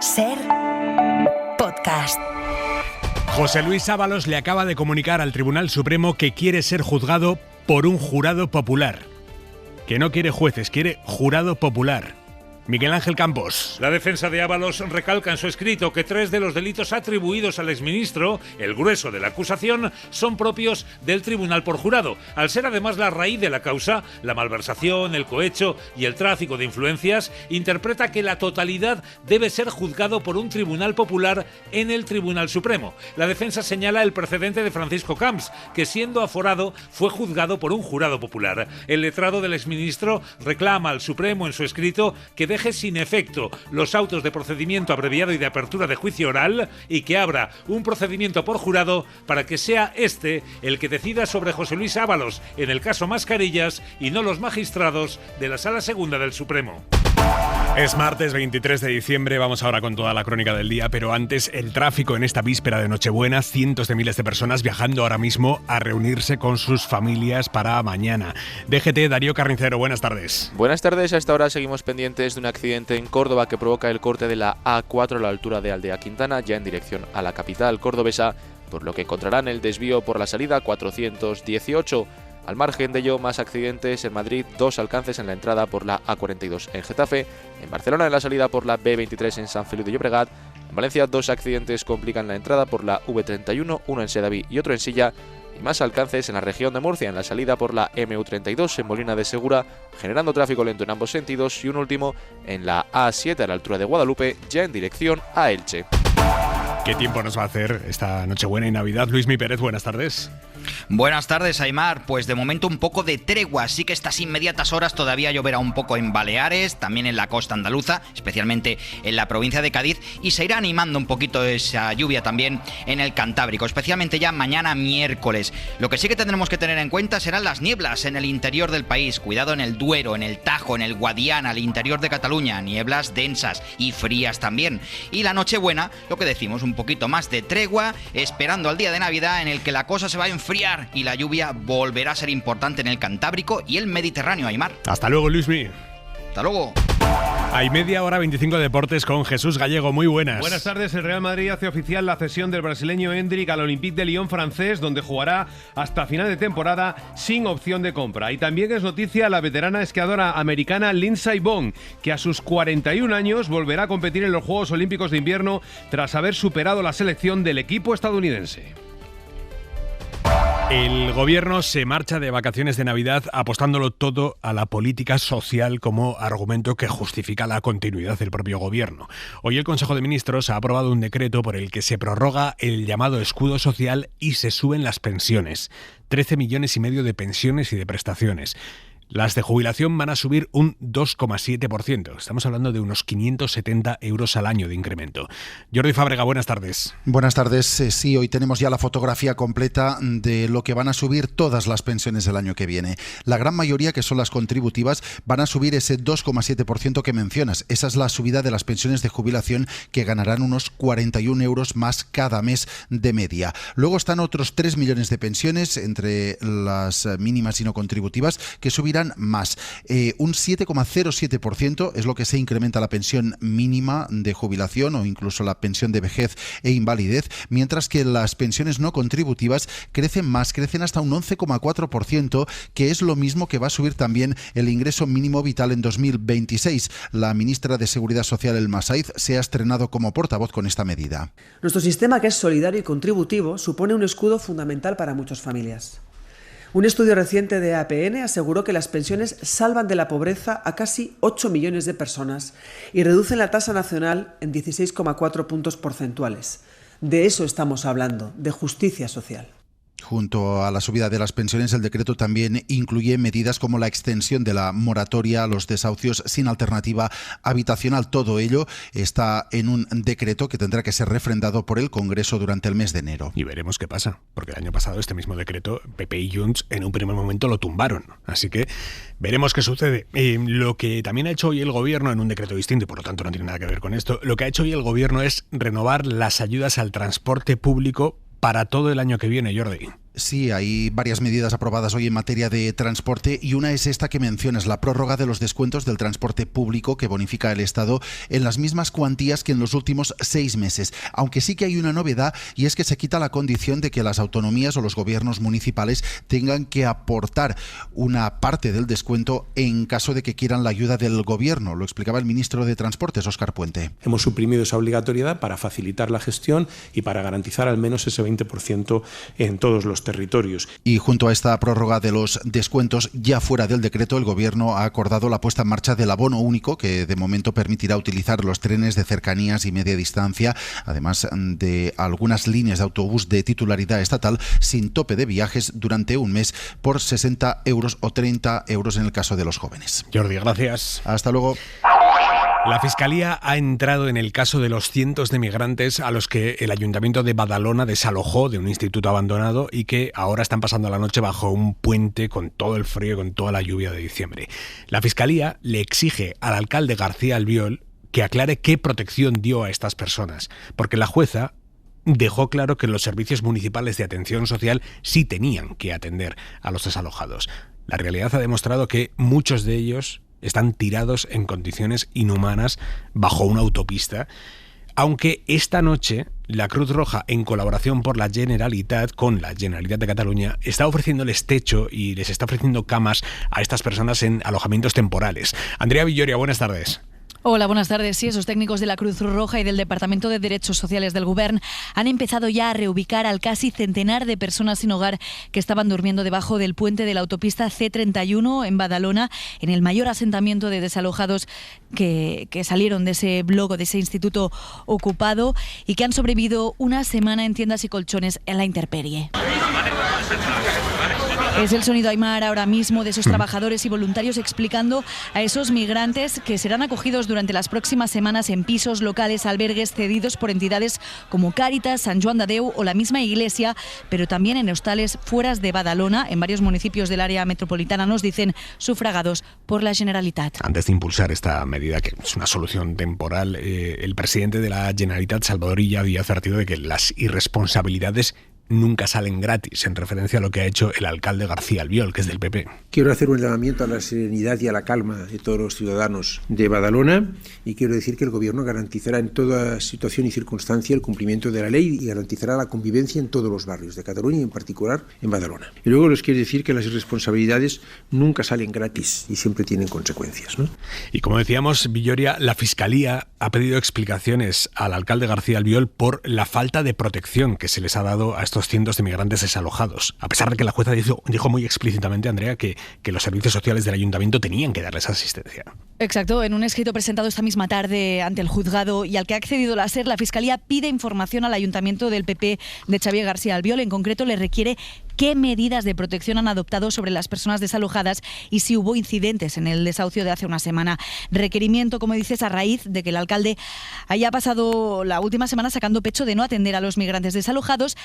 SER Podcast. José Luis Ábalos le acaba de comunicar al Tribunal Supremo que quiere ser juzgado por un jurado popular. Que no quiere jueces, quiere jurado popular. Miguel Ángel Campos. La defensa de Ábalos recalca en su escrito que 3 de los delitos atribuidos al exministro, el grueso de la acusación, son propios del tribunal por jurado. Al ser además la raíz de la causa, la malversación, el cohecho y el tráfico de influencias, interpreta que la totalidad debe ser juzgado por un tribunal popular en el Tribunal Supremo. La defensa señala el precedente de Francisco Camps, que siendo aforado fue juzgado por un jurado popular. El letrado del exministro reclama al Supremo en su escrito que deje sin efecto los autos de procedimiento abreviado y de apertura de juicio oral y que abra un procedimiento por jurado para que sea este el que decida sobre José Luis Ábalos en el caso Mascarillas y no los magistrados de la Sala Segunda del Supremo. Es martes 23 de diciembre, vamos ahora con toda la crónica del día, pero antes el tráfico en esta víspera de Nochebuena, cientos de miles de personas viajando ahora mismo a reunirse con sus familias para mañana. DGT, Darío Carnicero, buenas tardes. Buenas tardes, a esta hora seguimos pendientes de un accidente en Córdoba que provoca el corte de la A4 a la altura de Aldea Quintana, ya en dirección a la capital cordobesa, por lo que encontrarán el desvío por la salida 418. Al margen de ello, más accidentes en Madrid, 2 alcances en la entrada por la A42 en Getafe, en Barcelona en la salida por la B23 en San Feliu de Llobregat, en Valencia 2 accidentes complican la entrada por la V31, uno en Sedaví y otro en Silla, y más alcances en la región de Murcia en la salida por la MU32 en Molina de Segura, generando tráfico lento en ambos sentidos, y un último en la A7 a la altura de Guadalupe, ya en dirección a Elche. ¿Qué tiempo nos va a hacer esta Nochebuena y Navidad? Luismi Pérez, buenas tardes. Buenas tardes, Aimar. Pues de momento un poco de tregua, sí que estas inmediatas horas todavía lloverá un poco en Baleares, también en la costa andaluza, especialmente en la provincia de Cádiz, y se irá animando un poquito esa lluvia también en el Cantábrico, especialmente ya mañana miércoles. Lo que sí que tendremos que tener en cuenta serán las nieblas en el interior del país. Cuidado en el Duero, en el Tajo, en el Guadiana, al interior de Cataluña, nieblas densas y frías también. Y la Nochebuena, lo que decimos, un poquito más de tregua, esperando al día de Navidad en el que la cosa se va a enfriar y la lluvia volverá a ser importante en el Cantábrico y el Mediterráneo, Aimar. Hasta luego, Luismi. Hasta luego. Hay media hora 25 deportes con Jesús Gallego. Muy buenas. Buenas tardes. El Real Madrid hace oficial la cesión del brasileño Endrick al Olympique de Lyon francés, donde jugará hasta final de temporada sin opción de compra. Y también es noticia la veterana esquiadora americana Lindsey Vonn, que a sus 41 años volverá a competir en los Juegos Olímpicos de Invierno tras haber superado la selección del equipo estadounidense. El gobierno se marcha de vacaciones de Navidad apostándolo todo a la política social como argumento que justifica la continuidad del propio gobierno. Hoy el Consejo de Ministros ha aprobado un decreto por el que se prorroga el llamado escudo social y se suben las pensiones. 13,5 millones de pensiones y de prestaciones. Las de jubilación van a subir un 2,7%. Estamos hablando de unos 570 euros al año de incremento. Jordi Fábrega, buenas tardes. Buenas tardes. Sí, hoy tenemos ya la fotografía completa de lo que van a subir todas las pensiones el año que viene. La gran mayoría, que son las contributivas, van a subir ese 2,7% que mencionas. Esa es la subida de las pensiones de jubilación, que ganarán unos 41 euros más cada mes de media. Luego están otros 3 millones de pensiones, entre las mínimas y no contributivas, que subirán más. Un 7,07% es lo que se incrementa la pensión mínima de jubilación o incluso la pensión de vejez e invalidez, mientras que las pensiones no contributivas crecen más, crecen hasta un 11,4%, que es lo mismo que va a subir también el ingreso mínimo vital en 2026. La ministra de Seguridad Social, Elma Saiz, se ha estrenado como portavoz con esta medida. Nuestro sistema, que es solidario y contributivo, supone un escudo fundamental para muchas familias. Un estudio reciente de APN aseguró que las pensiones salvan de la pobreza a casi 8 millones de personas y reducen la tasa nacional en 16,4 puntos porcentuales. De eso estamos hablando, de justicia social. Junto a la subida de las pensiones, el decreto también incluye medidas como la extensión de la moratoria a los desahucios sin alternativa habitacional. Todo ello está en un decreto que tendrá que ser refrendado por el Congreso durante el mes de enero. Y veremos qué pasa, porque el año pasado este mismo decreto, PP y Junts en un primer momento lo tumbaron. Así que veremos qué sucede. Lo que también ha hecho hoy el Gobierno, en un decreto distinto y por lo tanto no tiene nada que ver con esto, lo que ha hecho hoy el Gobierno es renovar las ayudas al transporte público para todo el año que viene, Jordi. Sí, hay varias medidas aprobadas hoy en materia de transporte y una es esta que mencionas, la prórroga de los descuentos del transporte público que bonifica el Estado en las mismas cuantías que en los últimos 6 meses. Aunque sí que hay una novedad y es que se quita la condición de que las autonomías o los gobiernos municipales tengan que aportar una parte del descuento en caso de que quieran la ayuda del gobierno. Lo explicaba el ministro de Transportes, Óscar Puente. Hemos suprimido esa obligatoriedad para facilitar la gestión y para garantizar al menos ese 20% en todos los territorios. Y junto a esta prórroga de los descuentos, ya fuera del decreto, el Gobierno ha acordado la puesta en marcha del abono único, que de momento permitirá utilizar los trenes de cercanías y media distancia, además de algunas líneas de autobús de titularidad estatal, sin tope de viajes durante un mes por 60 euros o 30 euros en el caso de los jóvenes. Jordi, gracias. Hasta luego. La Fiscalía ha entrado en el caso de los cientos de migrantes a los que el Ayuntamiento de Badalona desalojó de un instituto abandonado y que ahora están pasando la noche bajo un puente con todo el frío y con toda la lluvia de diciembre. La Fiscalía le exige al alcalde García Albiol que aclare qué protección dio a estas personas, porque la jueza dejó claro que los servicios municipales de atención social sí tenían que atender a los desalojados. La realidad ha demostrado que muchos de ellos están tirados en condiciones inhumanas bajo una autopista, aunque esta noche la Cruz Roja, en colaboración con la Generalitat de Cataluña, está ofreciéndoles techo y les está ofreciendo camas a estas personas en alojamientos temporales. Andrea Villoria, buenas tardes. Hola, buenas tardes. Sí, esos técnicos de la Cruz Roja y del Departamento de Derechos Sociales del Govern han empezado ya a reubicar al casi centenar de personas sin hogar que estaban durmiendo debajo del puente de la autopista C31 en Badalona, en el mayor asentamiento de desalojados que salieron de ese bloque, de ese instituto ocupado y que han sobrevivido una semana en tiendas y colchones en la intemperie. Es el sonido, Aimar, ahora mismo de esos trabajadores y voluntarios explicando a esos migrantes que serán acogidos durante las próximas semanas en pisos, locales, albergues cedidos por entidades como Cáritas, Sant Joan de Déu o la misma Iglesia, pero también en hostales fuera de Badalona, en varios municipios del área metropolitana, nos dicen, sufragados por la Generalitat. Antes de impulsar esta medida, que es una solución temporal, el presidente de la Generalitat, Salvador Illa, había advertido de que las irresponsabilidades nunca salen gratis, en referencia a lo que ha hecho el alcalde García Albiol, que es del PP. Quiero hacer un llamamiento a la serenidad y a la calma de todos los ciudadanos de Badalona y quiero decir que el Gobierno garantizará en toda situación y circunstancia el cumplimiento de la ley y garantizará la convivencia en todos los barrios de Cataluña y en particular en Badalona. Y luego les quiero decir que las irresponsabilidades nunca salen gratis y siempre tienen consecuencias, ¿no? Y como decíamos, Villoria, la Fiscalía ha pedido explicaciones al alcalde García Albiol por la falta de protección que se les ha dado a estos cientos de migrantes desalojados, a pesar de que la jueza dijo muy explícitamente, Andrea, que los servicios sociales del ayuntamiento tenían que darles asistencia. Exacto, en un escrito presentado esta misma tarde ante el juzgado y al que ha accedido la SER, la Fiscalía pide información al ayuntamiento del PP de Xavier García Albiol. En concreto, le requiere qué medidas de protección han adoptado sobre las personas desalojadas y si hubo incidentes en el desahucio de hace una semana. Requerimiento, como dices, a raíz de que el alcalde haya pasado la última semana sacando pecho de no atender a los migrantes desalojados,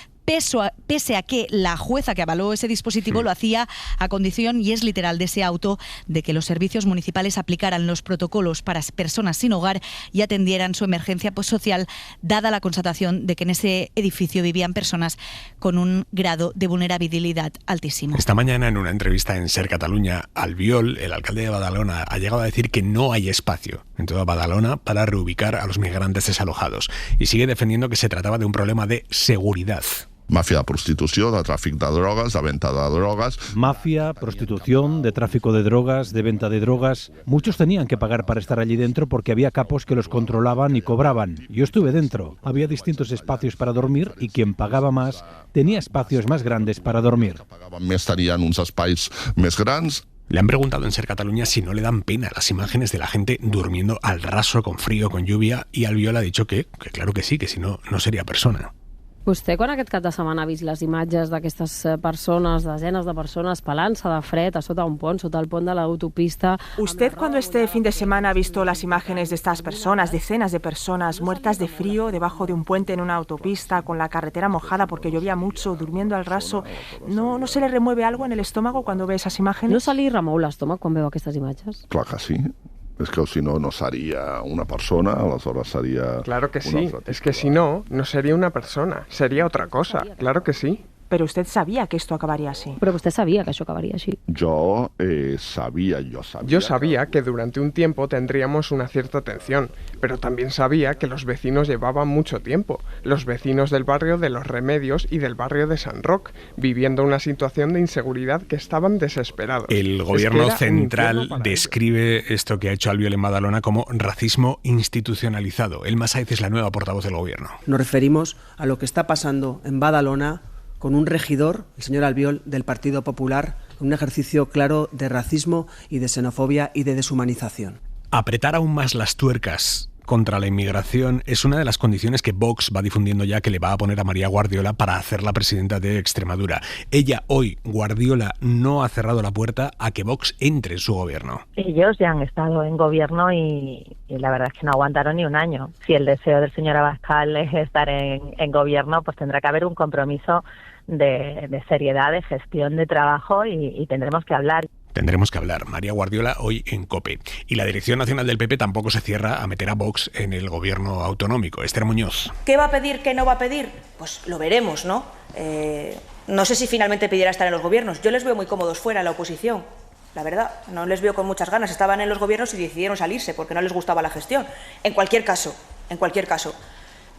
pese a que la jueza que avaló ese dispositivo lo hacía a condición, y es literal, de ese auto, de que los servicios municipales aplicaran los protocolos para personas sin hogar y atendieran su emergencia social, dada la constatación de que en ese edificio vivían personas con un grado de vulnerabilidad altísimo. Esta mañana, en una entrevista en SER Cataluña, Albiol, el alcalde de Badalona, ha llegado a decir que no hay espacio en toda Badalona para reubicar a los migrantes desalojados y sigue defendiendo que se trataba de un problema de seguridad. Mafia de prostitució, de tràfic de drogas, de venta de drogas. Mafia, prostitución, de tráfico de drogas, de venta de drogas. Muchos tenían que pagar para estar allí dentro porque había capos que los controlaban y cobraban. Yo estuve dentro. Había distintos espacios para dormir y quien pagaba más tenía espacios más grandes para dormir. Pagaven més tenien uns espais més grans. Le han preguntado en SER Cataluña si no le dan pena las imágenes de la gente durmiendo al raso, con frío, con lluvia, y Albiol ha dicho que claro que sí, que si no, no sería persona. Vostè, quan aquest cap de setmana ha vist les imatges d'aquestes persones, desenes de persones pelant-se de fred a sota un pont, sota el pont de la autopista... ¿Usted cuando este fin de semana ha visto las imágenes de estas personas, decenas de personas muertas de frío debajo de un puente en una autopista, con la carretera mojada porque llovía mucho, durmiendo al raso, ¿no se le remueve algo en el estómago cuando ve esas imágenes? No se li remou l'estómac quan veu aquestes imatges? Clar que sí. Es que si no, no sería una persona, aleshores sería... Claro que sí, es que si no, no sería una persona, sería otra cosa, claro que sí. Pero usted sabía que esto acabaría así. Però vostè sabia que això acabaria així. Yo sabía. Yo sabía que durante un tiempo tendríamos una cierta tensión, pero también sabía que los vecinos llevaban mucho tiempo, los vecinos del barrio de Los Remedios y del barrio de San Roc, viviendo una situación de inseguridad que estaban desesperados. El gobierno central describe esto que ha hecho Albiol en Badalona como racismo institucionalizado. Elma Sáez es la nueva portavoz del gobierno. Nos referimos a lo que está pasando en Badalona con un regidor, el señor Albiol, del Partido Popular, un ejercicio claro de racismo y de xenofobia y de deshumanización. Apretar aún más las tuercas contra la inmigración es una de las condiciones que Vox va difundiendo ya que le va a poner a María Guardiola para hacerla presidenta de Extremadura. Ella hoy, Guardiola, no ha cerrado la puerta a que Vox entre en su gobierno. Ellos ya han estado en gobierno y la verdad es que no aguantaron ni un año. Si el deseo del señor Abascal es estar en gobierno, pues tendrá que haber un compromiso de seriedad, de gestión de trabajo y tendremos que hablar. Tendremos que hablar. María Guardiola hoy en COPE. Y la Dirección Nacional del PP tampoco se cierra a meter a Vox en el gobierno autonómico. Esther Muñoz. ¿Qué va a pedir, qué no va a pedir? Pues lo veremos, ¿no? No sé si finalmente pedirá estar en los gobiernos. Yo les veo muy cómodos fuera en la oposición. La verdad, no les veo con muchas ganas. Estaban en los gobiernos y decidieron salirse porque no les gustaba la gestión. En cualquier caso,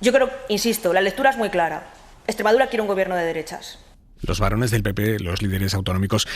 yo creo, insisto, la lectura es muy clara. Extremadura quiere un gobierno de derechas. Los varones del PP, los líderes autonómicos,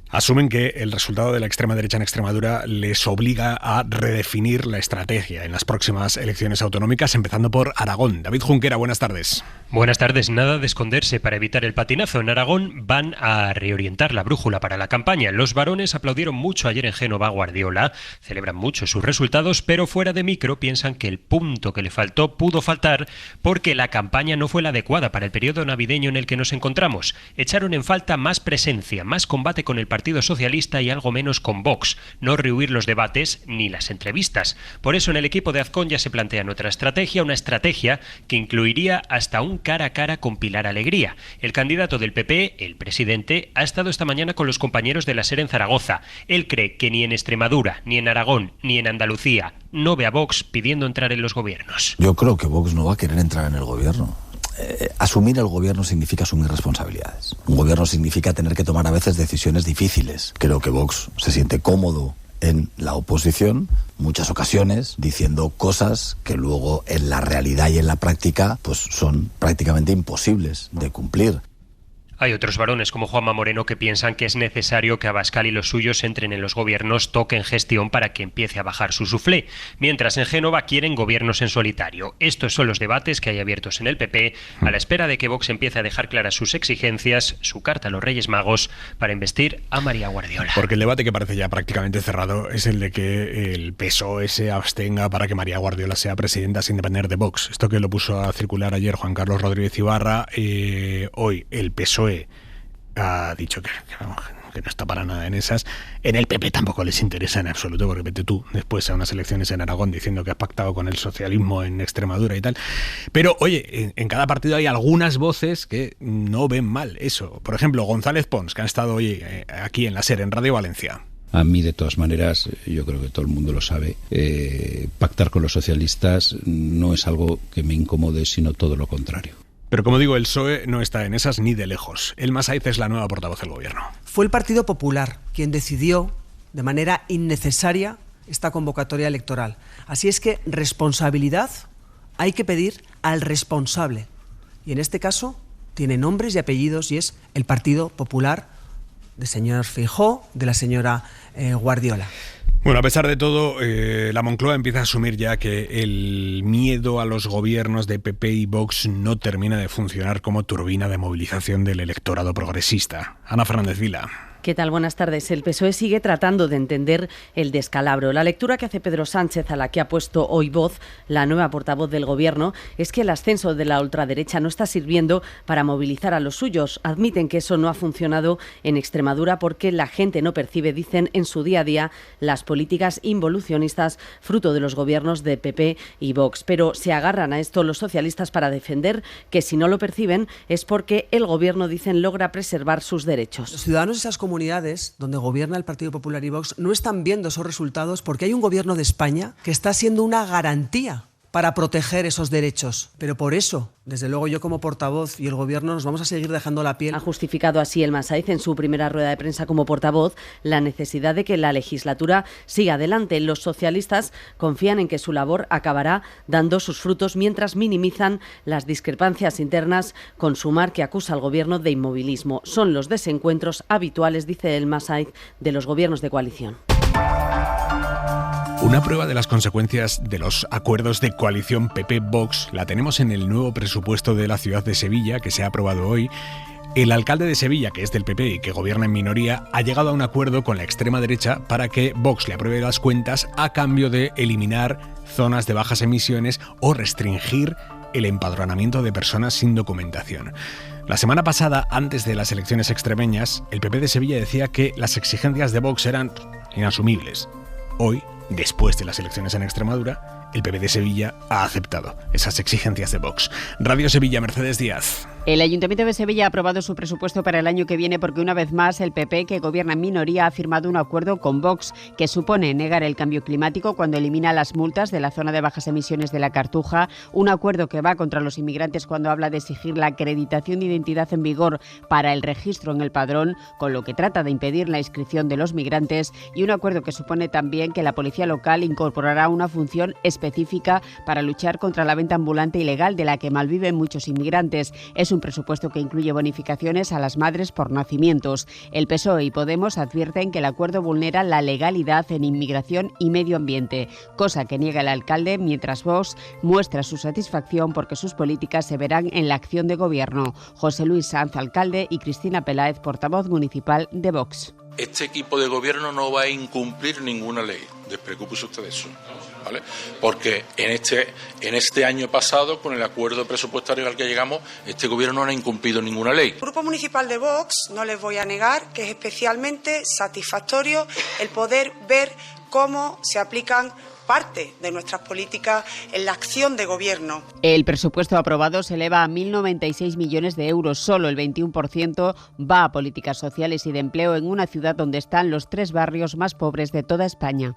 asumen que el resultado de la extrema derecha en Extremadura les obliga a redefinir la estrategia en las próximas elecciones autonómicas, empezando por Aragón. David Junquera, buenas tardes. Buenas tardes. Nada de esconderse para evitar el patinazo. En Aragón van a reorientar la brújula para la campaña. Los varones aplaudieron mucho ayer en Génova a Guardiola, celebran mucho sus resultados, pero fuera de micro piensan que el punto que le faltó pudo faltar porque la campaña no fue la adecuada para el periodo navideño en el que nos encontramos. Echaron en falta más presencia, más combate con el Partido Socialista y algo menos con Vox, no rehuir los debates ni las entrevistas. Por eso en el equipo de Azcón ya se plantea otra estrategia, una estrategia que incluiría hasta un cara a cara con Pilar Alegría. El candidato del PP, el presidente, ha estado esta mañana con los compañeros de la SER en Zaragoza. Él cree que ni en Extremadura, ni en Aragón, ni en Andalucía no ve a Vox pidiendo entrar en los gobiernos. Yo creo que Vox no va a querer entrar en el gobierno. Asumir el gobierno significa asumir responsabilidades. Un gobierno significa tener que tomar a veces decisiones difíciles. Creo que Vox se siente cómodo en la oposición, muchas ocasiones, diciendo cosas que luego en la realidad y en la práctica pues son prácticamente imposibles de cumplir. Hay otros varones como Juanma Moreno que piensan que es necesario que Abascal y los suyos entren en los gobiernos, toquen gestión para que empiece a bajar su suflé, mientras en Génova quieren gobiernos en solitario. Estos son los debates que hay abiertos en el PP a la espera de que Vox empiece a dejar claras sus exigencias, su carta a los Reyes Magos para investir a María Guardiola. Porque el debate que parece ya prácticamente cerrado es el de que el PSOE se abstenga para que María Guardiola sea presidenta sin depender de Vox. Esto que lo puso a circular ayer Juan Carlos Rodríguez Ibarra, hoy el PSOE ha dicho que no está para nada en esas. En el PP tampoco les interesa en absoluto, porque vete tú después a unas elecciones en Aragón diciendo que has pactado con el socialismo en Extremadura y tal. Pero, oye, en cada partido hay algunas voces que no ven mal eso. Por ejemplo, González Pons, que ha estado hoy aquí en la SER, en Radio Valencia. A mí, de todas maneras, yo creo que todo el mundo lo sabe, pactar con los socialistas no es algo que me incomode, sino todo lo contrario. Pero como digo, el PSOE no está en esas ni de lejos. Elma Sáez es la nueva portavoz del gobierno. Fue el Partido Popular quien decidió de manera innecesaria esta convocatoria electoral. Así es que responsabilidad hay que pedir al responsable. Y en este caso tiene nombres y apellidos y es el Partido Popular del señor Feijóo, de la señora Guardiola. Bueno, a pesar de todo, la Moncloa empieza a asumir ya que el miedo a los gobiernos de PP y Vox no termina de funcionar como turbina de movilización del electorado progresista. Ana Fernández Vila. ¿Qué tal? Buenas tardes. El PSOE sigue tratando de entender el descalabro. La lectura que hace Pedro Sánchez, a la que ha puesto hoy voz la nueva portavoz del Gobierno, es que el ascenso de la ultraderecha no está sirviendo para movilizar a los suyos. Admiten que eso no ha funcionado en Extremadura porque la gente no percibe, dicen, en su día a día las políticas involucionistas fruto de los gobiernos de PP y Vox. Pero se agarran a esto los socialistas para defender que si no lo perciben es porque el Gobierno, dicen, logra preservar sus derechos. Los ciudadanos de esas comunidades donde gobierna el Partido Popular y Vox no están viendo esos resultados porque hay un gobierno de España que está siendo una garantía para proteger esos derechos. Pero por eso, desde luego yo como portavoz y el Gobierno nos vamos a seguir dejando la piel. Ha justificado así el Masaiz en su primera rueda de prensa como portavoz la necesidad de que la legislatura siga adelante. Los socialistas confían en que su labor acabará dando sus frutos mientras minimizan las discrepancias internas con Sumar, que acusa al Gobierno de inmovilismo. Son los desencuentros habituales, dice el Masaiz, de los gobiernos de coalición. Una prueba de las consecuencias de los acuerdos de coalición PP-Vox la tenemos en el nuevo presupuesto de la ciudad de Sevilla, que se ha aprobado hoy. El alcalde de Sevilla, que es del PP y que gobierna en minoría, ha llegado a un acuerdo con la extrema derecha para que Vox le apruebe las cuentas a cambio de eliminar zonas de bajas emisiones o restringir el empadronamiento de personas sin documentación. La semana pasada, antes de las elecciones extremeñas, el PP de Sevilla decía que las exigencias de Vox eran inasumibles. Hoy, después de las elecciones en Extremadura, el PP de Sevilla ha aceptado esas exigencias de Vox. Radio Sevilla, Mercedes Díaz. El Ayuntamiento de Sevilla ha aprobado su presupuesto para el año que viene porque una vez más el PP, que gobierna en minoría, ha firmado un acuerdo con Vox que supone negar el cambio climático cuando elimina las multas de la zona de bajas emisiones de la Cartuja, un acuerdo que va contra los inmigrantes cuando habla de exigir la acreditación de identidad en vigor para el registro en el padrón, con lo que trata de impedir la inscripción de los migrantes, y un acuerdo que supone también que la policía local incorporará una función específica para luchar contra la venta ambulante ilegal de la que malviven muchos inmigrantes. Es un presupuesto que incluye bonificaciones a las madres por nacimientos. El PSOE y Podemos advierten que el acuerdo vulnera la legalidad en inmigración y medio ambiente, cosa que niega el alcalde, mientras Vox muestra su satisfacción porque sus políticas se verán en la acción de gobierno. José Luis Sanz, alcalde, y Cristina Peláez, portavoz municipal de Vox. Este equipo de gobierno no va a incumplir ninguna ley, despreocúpese usted de eso, ¿vale? Porque en este año pasado, con el acuerdo presupuestario al que llegamos, este gobierno no ha incumplido ninguna ley. El Grupo Municipal de Vox, no les voy a negar que es especialmente satisfactorio el poder ver cómo se aplican parte de nuestras políticas en la acción de gobierno. El presupuesto aprobado se eleva a 1.096 millones de euros. Solo el 21% va a políticas sociales y de empleo en una ciudad donde están los 3 barrios más pobres de toda España.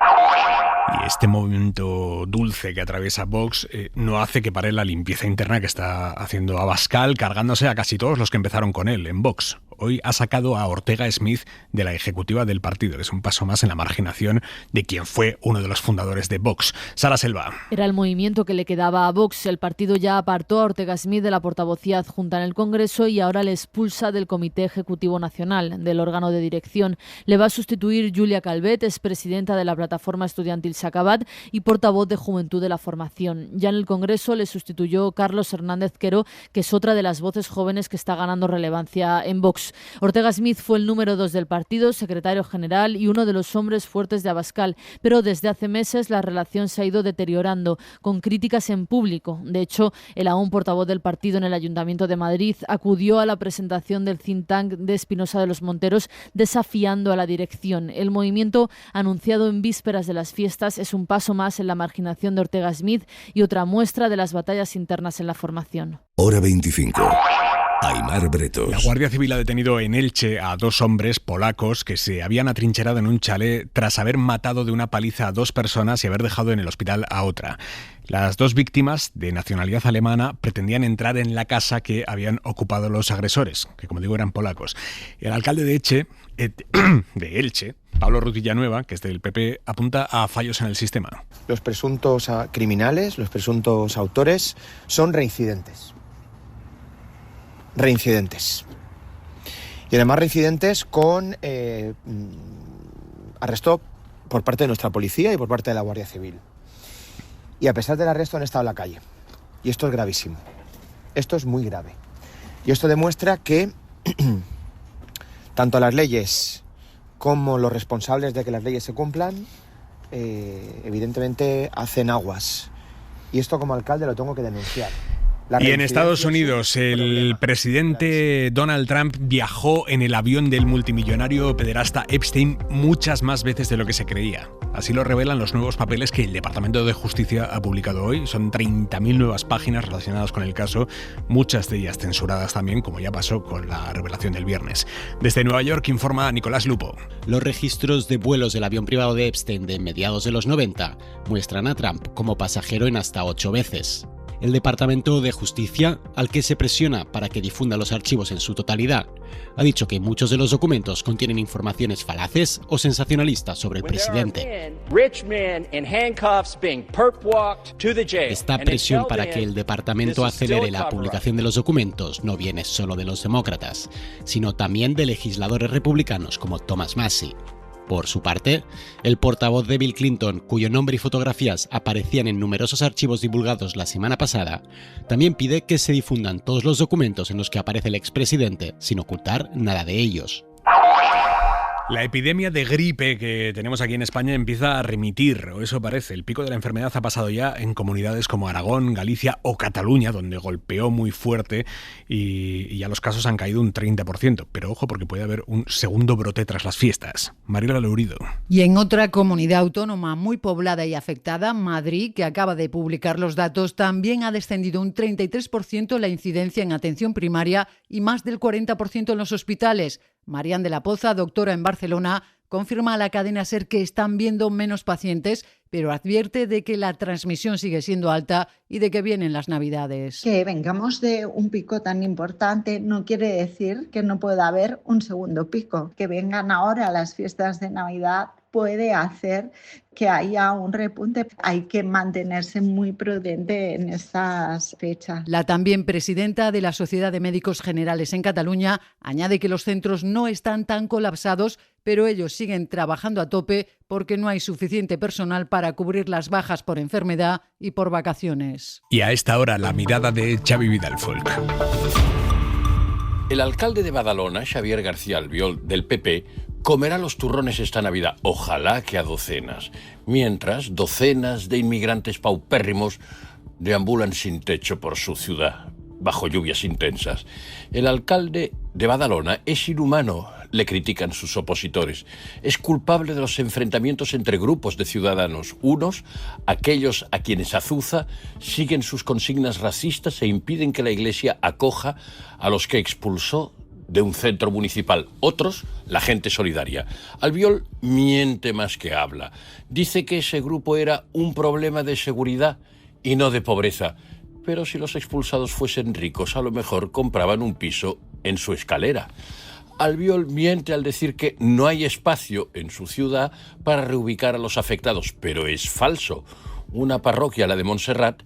Y este momento dulce que atraviesa Vox no hace que pare la limpieza interna que está haciendo Abascal, cargándose a casi todos los que empezaron con él en Vox. Hoy ha sacado a Ortega Smith de la ejecutiva del partido, que es un paso más en la marginación de quien fue uno de los fundadores de Vox. Sara Selva. Era el movimiento que le quedaba a Vox. El partido ya apartó a Ortega Smith de la portavocía adjunta en el Congreso y ahora le expulsa del Comité Ejecutivo Nacional, del órgano de dirección. Le va a sustituir Julia Calvet, es presidenta de la plataforma estudiantil Sacabat y portavoz de Juventud de la Formación. Ya en el Congreso le sustituyó Carlos Hernández Quero, que es otra de las voces jóvenes que está ganando relevancia en Vox. Ortega Smith fue el número 2 del partido, secretario general y uno de los hombres fuertes de Abascal, pero desde hace meses la relación se ha ido deteriorando, con críticas en público. De hecho, el aún portavoz del partido en el Ayuntamiento de Madrid acudió a la presentación del think tank de Espinosa de los Monteros desafiando a la dirección. El movimiento, anunciado en vísperas de las fiestas, es un paso más en la marginación de Ortega Smith y otra muestra de las batallas internas en la formación. Hora 25. Aimar Bretos. La Guardia Civil ha detenido en Elche a 2 hombres polacos que se habían atrincherado en un chalet tras haber matado de una paliza a 2 personas y haber dejado en el hospital a otra. Las 2 víctimas, de nacionalidad alemana, pretendían entrar en la casa que habían ocupado los agresores, que como digo eran polacos. El alcalde de Elche, Pablo Ruiz Villanueva, que es del PP, apunta a fallos en el sistema. Los presuntos criminales, los presuntos autores, son reincidentes. Y además reincidentes con arresto por parte de nuestra policía y por parte de la Guardia Civil. Y a pesar del arresto han estado en la calle. Y esto es gravísimo. Esto es muy grave. Y esto demuestra que tanto las leyes como los responsables de que las leyes se cumplan, evidentemente hacen aguas. Y esto como alcalde lo tengo que denunciar. Y en Estados Unidos, el presidente Donald Trump viajó en el avión del multimillonario pederasta Epstein muchas más veces de lo que se creía. Así lo revelan los nuevos papeles que el Departamento de Justicia ha publicado hoy. Son 30.000 nuevas páginas relacionadas con el caso, muchas de ellas censuradas también, como ya pasó con la revelación del viernes. Desde Nueva York informa Nicolás Lupo. Los registros de vuelos del avión privado de Epstein de mediados de los 90 muestran a Trump como pasajero en hasta 8 veces. El Departamento de Justicia, al que se presiona para que difunda los archivos en su totalidad, ha dicho que muchos de los documentos contienen informaciones falaces o sensacionalistas sobre el presidente. Esta presión para que el departamento acelere la publicación de los documentos no viene solo de los demócratas, sino también de legisladores republicanos como Thomas Massie. Por su parte, el portavoz de Bill Clinton, cuyo nombre y fotografías aparecían en numerosos archivos divulgados la semana pasada, también pide que se difundan todos los documentos en los que aparece el expresidente, sin ocultar nada de ellos. La epidemia de gripe que tenemos aquí en España empieza a remitir, o eso parece. El pico de la enfermedad ha pasado ya en comunidades como Aragón, Galicia o Cataluña, donde golpeó muy fuerte y ya los casos han caído un 30%. Pero ojo, porque puede haber un segundo brote tras las fiestas. Mariela Lourido. Y en otra comunidad autónoma muy poblada y afectada, Madrid, que acaba de publicar los datos, también ha descendido un 33% la incidencia en atención primaria y más del 40% en los hospitales. Marian de la Poza, doctora en Barcelona, confirma a la cadena SER que están viendo menos pacientes, pero advierte de que la transmisión sigue siendo alta y de que vienen las Navidades. Que vengamos de un pico tan importante no quiere decir que no pueda haber un segundo pico. Que vengan ahora las fiestas de Navidad puede hacer que haya un repunte. Hay que mantenerse muy prudente en estas fechas. La también presidenta de la Sociedad de Médicos Generales en Cataluña añade que los centros no están tan colapsados, pero ellos siguen trabajando a tope porque no hay suficiente personal para cubrir las bajas por enfermedad y por vacaciones. Y a esta hora la mirada de Xavi Vidal-Folk. El alcalde de Badalona, Xavier García Albiol, del PP, comerá los turrones esta Navidad, ojalá que a docenas, mientras docenas de inmigrantes paupérrimos deambulan sin techo por su ciudad, bajo lluvias intensas. El alcalde de Badalona es inhumano, le critican sus opositores. Es culpable de los enfrentamientos entre grupos de ciudadanos. Unos, aquellos a quienes azuza, siguen sus consignas racistas e impiden que la Iglesia acoja a los que expulsó de un centro municipal. Otros, la gente solidaria. Albiol miente más que habla. Dice que ese grupo era un problema de seguridad y no de pobreza. Pero si los expulsados fuesen ricos, a lo mejor compraban un piso en su escalera. Albiol miente al decir que no hay espacio en su ciudad para reubicar a los afectados, pero es falso. Una parroquia, la de Montserrat,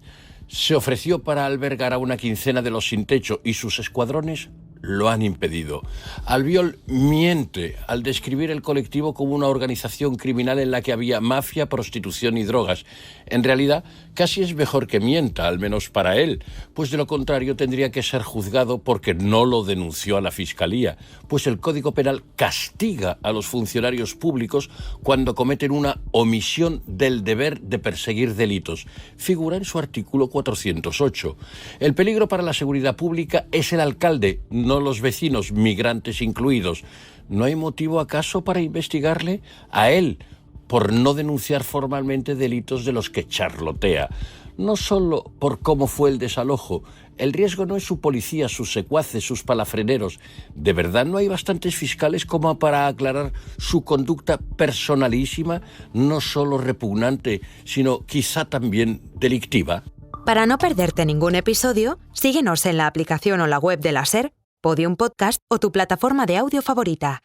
se ofreció para albergar a una quincena de los sin techo y sus escuadrones lo han impedido. Albiol miente al describir el colectivo como una organización criminal en la que había mafia, prostitución y drogas. En realidad, casi es mejor que mienta, al menos para él, pues de lo contrario tendría que ser juzgado porque no lo denunció a la Fiscalía, pues el Código Penal castiga a los funcionarios públicos cuando cometen una omisión del deber de perseguir delitos. Figura en su artículo 408. El peligro para la seguridad pública es el alcalde, no los vecinos, migrantes incluidos. ¿No hay motivo acaso para investigarle a él por no denunciar formalmente delitos de los que charlotea? No solo por cómo fue el desalojo. El riesgo no es su policía, sus secuaces, sus palafreneros. ¿De verdad no hay bastantes fiscales como para aclarar su conducta personalísima, no solo repugnante, sino quizá también delictiva? Para no perderte ningún episodio, síguenos en la aplicación o la web de la SER, Podium Podcast o tu plataforma de audio favorita.